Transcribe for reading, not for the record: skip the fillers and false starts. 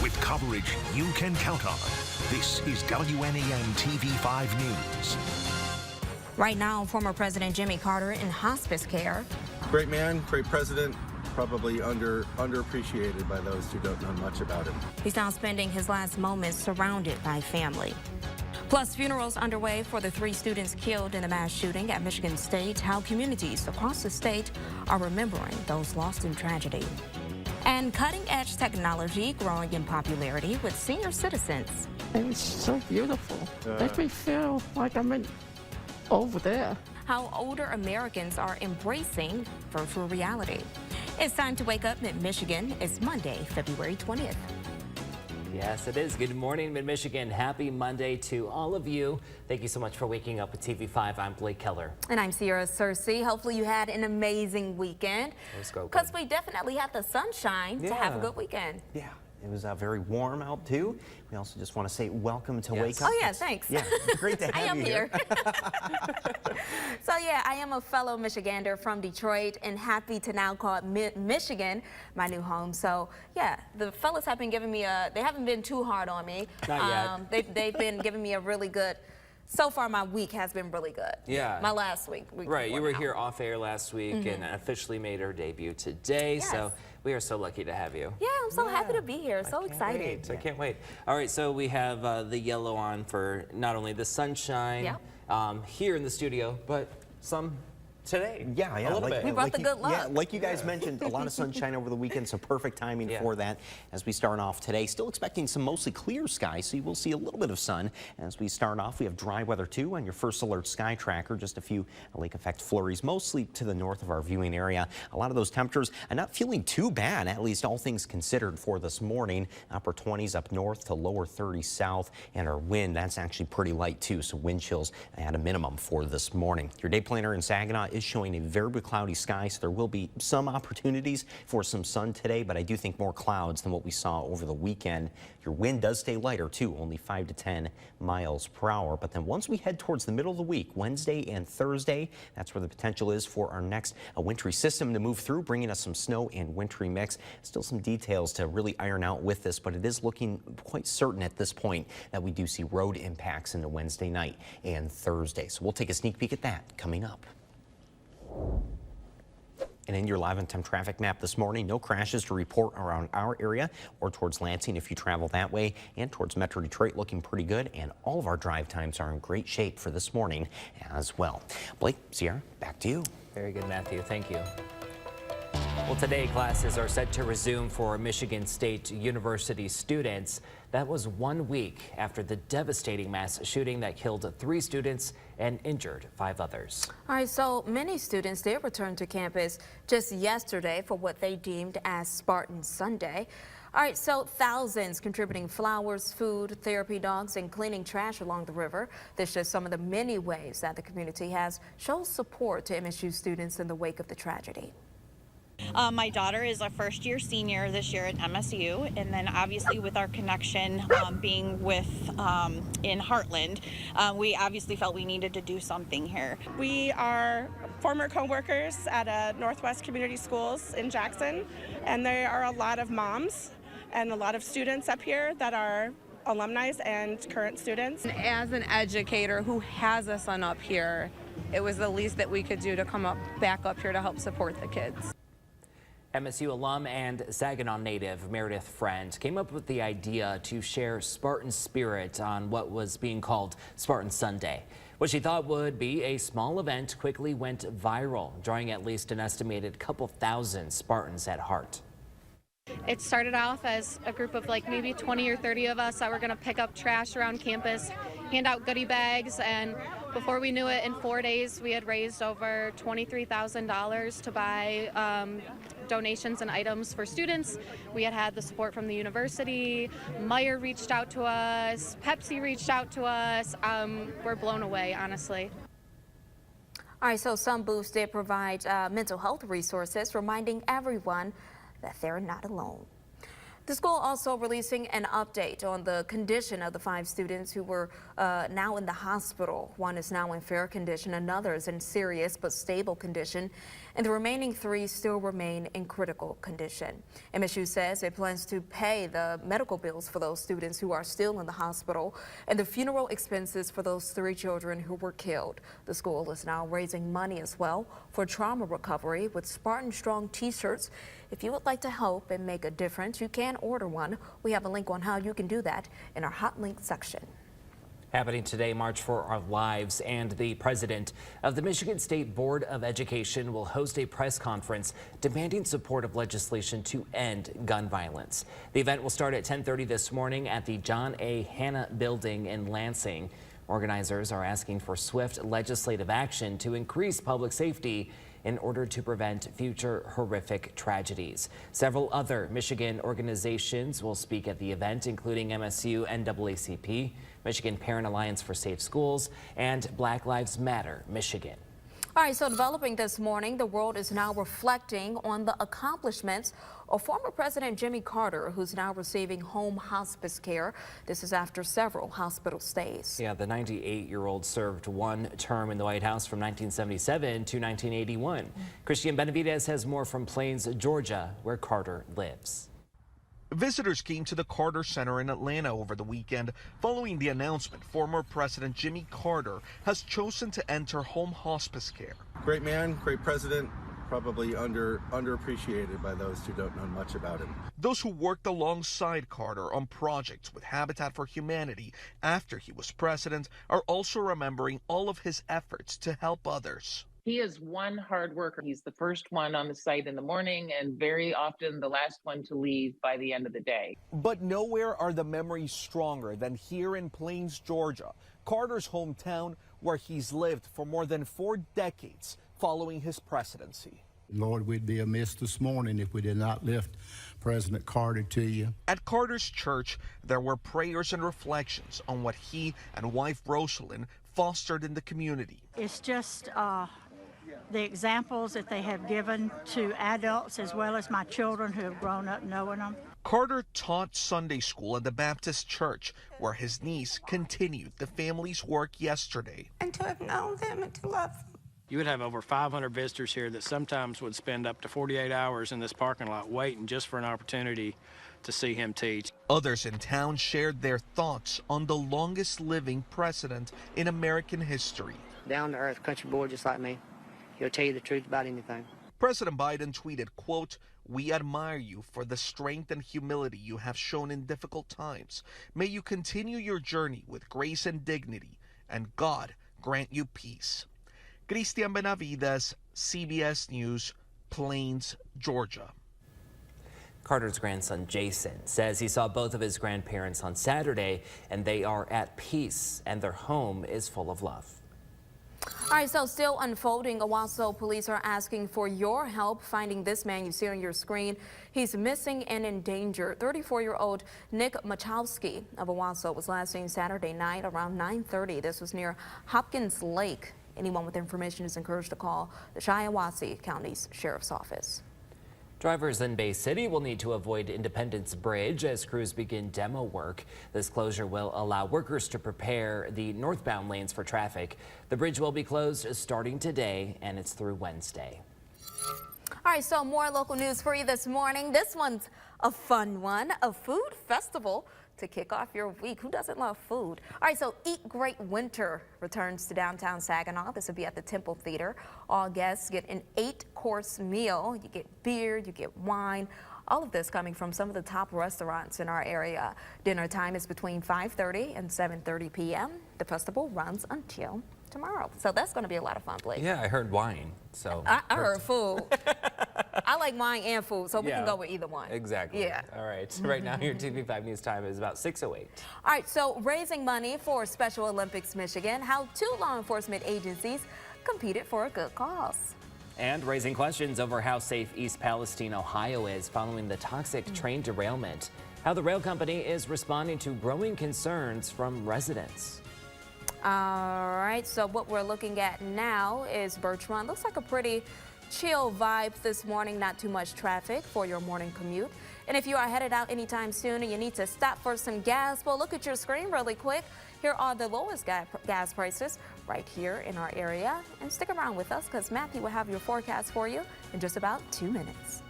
with coverage you can count on. This is WNEMTV5 News. Right now, former President Jimmy Carter in hospice care. Great man, great president, probably underappreciated by those who don't know much about him. He's now spending his last moments surrounded by family. Plus, funerals underway for the 3 students killed in the mass shooting at Michigan State. How communities across the state are remembering those lost in tragedy. And cutting-edge technology growing in popularity with senior citizens. It was so beautiful. Makes me feel like I'm over there. How older Americans are embracing virtual reality. It's time to wake up Mid-Michigan. It's Monday, February 20th. Yes, it is. Good morning, Mid-Michigan. Happy Monday to all of you. Thank you so much for waking up with TV5. I'm Blake Keller. And I'm Sierra Cersei. Hopefully you had an amazing weekend. Let's go. Because we definitely had the sunshine to have a good weekend. Yeah. It was very warm out, too. We also just want to say welcome to Wake Up. Oh, yeah, thanks. Yeah, great to have I am you here. So, yeah, I am a fellow Michigander from Detroit and happy to now call Michigan my new home. So, yeah, the fellas have been giving me they haven't been too hard on me. Not yet. They've been giving me a really good, so far my week has been really good. Yeah. My last week. Right, you were here off air last week and officially made our debut today. Yes. So we are so lucky to have you. Yeah, I'm so happy to be here. So excited. I can't wait. All right, so we have the yellow on for not only the sunshine here in the studio, but some today. Yeah, a little bit. We brought the good luck. Yeah, like you guys mentioned, a lot of sunshine over the weekend, so perfect timing for that as we start off today. Still expecting some mostly clear skies, so you will see a little bit of sun. As we start off, we have dry weather too on your first alert sky tracker. Just a few lake effect flurries, mostly to the north of our viewing area. A lot of those temperatures are not feeling too bad, at least all things considered for this morning. Upper 20s up north to lower 30s south, and our wind, that's actually pretty light too, so wind chills at a minimum for this morning. Your day planner in Saginaw is showing a very cloudy sky, so there will be some opportunities for some sun today, but I do think more clouds than what we saw over the weekend. Your wind does stay lighter too, only 5 to 10 miles per hour. But then once we head towards the middle of the week, Wednesday and Thursday, that's where the potential is for our next wintry system to move through, bringing us some snow and wintry mix. Still some details to really iron out with this, but it is looking quite certain at this point that we do see road impacts into Wednesday night and Thursday. So we'll take a sneak peek at that coming up. And in your live on time traffic map this morning, no crashes to report around our area or towards Lansing if you travel that way, and towards Metro Detroit looking pretty good, and all of our drive times are in great shape for this morning as well. Blake, Sierra, back to you. Very good, Matthew. Thank you. Well, today classes are set to resume for Michigan State University students. That was 1 week after the devastating mass shooting that killed 3 students and injured 5 others. All right, so many students did return to campus just yesterday for what they deemed as Spartan Sunday. All right, so thousands contributing flowers, food, therapy dogs, and cleaning trash along the river. This is just some of the many ways that the community has shown support to MSU students in the wake of the tragedy. My daughter is a first-year senior this year at MSU, and then obviously with our connection being with in Heartland, we obviously felt we needed to do something here. We are former co-workers at Northwest Community Schools in Jackson, and there are a lot of moms and a lot of students up here that are alumni and current students. As an educator who has a son up here, it was the least that we could do to come back up here to help support the kids. MSU alum and Saginaw native Meredith Friend came up with the idea to share Spartan spirit on what was being called Spartan Sunday. What she thought would be a small event quickly went viral, drawing at least an estimated couple thousand Spartans at heart. It started off as a group of like maybe 20 or 30 of us that were going to pick up trash around campus, hand out goodie bags, and before we knew it, in 4 days, we had raised over $23,000 to buy donations and items for students. We had the support from the university. Meyer reached out to us. Pepsi reached out to us. We're blown away, honestly. All right, so some booths did provide mental health resources, reminding everyone that they're not alone. The school also releasing an update on the condition of the 5 students who were now in the hospital. One is now in fair condition, another is in serious but stable condition. and the remaining 3 still remain in critical condition. MSU says it plans to pay the medical bills for those students who are still in the hospital and the funeral expenses for those 3 children who were killed. The school is now raising money as well for trauma recovery with Spartan Strong t-shirts. If you would like to help and make a difference, you can order one. We have a link on how you can do that in our hot link section. Happening today, March for Our Lives, and the president of the Michigan State Board of Education will host a press conference demanding support of legislation to end gun violence. The event will start at 10:30 this morning at the John A. Hanna Building in Lansing. Organizers are asking for swift legislative action to increase public safety in order to prevent future horrific tragedies. Several other Michigan organizations will speak at the event, including MSU NAACP, Michigan Parent Alliance for Safe Schools, and Black Lives Matter Michigan. All right, so developing this morning, the world is now reflecting on the accomplishments of former President Jimmy Carter, who's now receiving home hospice care. This is after several hospital stays. Yeah, the 98-year-old served 1 term in the White House from 1977 to 1981. Christian Benavidez has more from Plains, Georgia, where Carter lives. Visitors came to the Carter Center in Atlanta over the weekend following the announcement former President Jimmy Carter has chosen to enter home hospice care. Great man, great president, probably underappreciated by those who don't know much about him. Those who worked alongside Carter on projects with Habitat for Humanity after he was president are also remembering all of his efforts to help others. He is one hard worker. He's the first one on the site in the morning and very often the last one to leave by the end of the day. But nowhere are the memories stronger than here in Plains, Georgia, Carter's hometown, where he's lived for more than 4 decades following his presidency. Lord, we'd be amiss this morning if we did not lift President Carter to you. At Carter's church, there were prayers and reflections on what he and wife Rosalind fostered in the community. It's just the examples that they have given to adults as well as my children who have grown up knowing them. Carter taught Sunday school at the Baptist church, where his niece continued the family's work yesterday. And to have known them and to love them. You would have over 500 visitors here that sometimes would spend up to 48 hours in this parking lot waiting just for an opportunity to see him teach. Others in town shared their thoughts on the longest living president in American history. Down-to-earth country boy just like me. He'll tell you the truth about anything. President Biden tweeted, quote, "We admire you for the strength and humility you have shown in difficult times. May you continue your journey with grace and dignity, and God grant you peace." Christian Benavidez, CBS News, Plains, Georgia. Carter's grandson, Jason, says he saw both of his grandparents on Saturday, and they are at peace, and their home is full of love. All right, so still unfolding, Owasso police are asking for your help finding this man you see on your screen. He's missing and endangered. 34-year-old Nick Machowski of Owasso was last seen Saturday night around 9:30. This was near Hopkins Lake. Anyone with information is encouraged to call the Shiawassee County's Sheriff's Office. Drivers in Bay City will need to avoid Independence Bridge as crews begin demo work. This closure will allow workers to prepare the northbound lanes for traffic. The bridge will be closed starting today, and it's through Wednesday. All right, so more local news for you this morning. This one's a fun one, a food festival to kick off your week. Who doesn't love food? All right, so Eat Great Winter returns to downtown Saginaw. This will be at the Temple Theater. All guests get an 8-course meal. You get beer, you get wine. All of this coming from some of the top restaurants in our area. Dinner time is between 5:30 and 7:30 p.m. The festival runs until tomorrow. So that's going to be a lot of fun, Blake. Yeah, I heard wine. So I heard food. I like wine and food, so we can go with either one. Exactly. Yeah. All right. Right now, your TV5 news time is about 6:08. All right, so raising money for Special Olympics Michigan, how 2 law enforcement agencies competed for a good cause. And raising questions over how safe East Palestine, Ohio is following the toxic train derailment. How the rail company is responding to growing concerns from residents. All right, so what we're looking at now is Birch Run. Looks like a pretty chill vibe this morning, not too much traffic for your morning commute. And if you are headed out anytime soon and you need to stop for some gas, well, look at your screen really quick. Here are the lowest gas prices right here in our area. And stick around with us because Matthew will have your forecast for you in just about 2 minutes.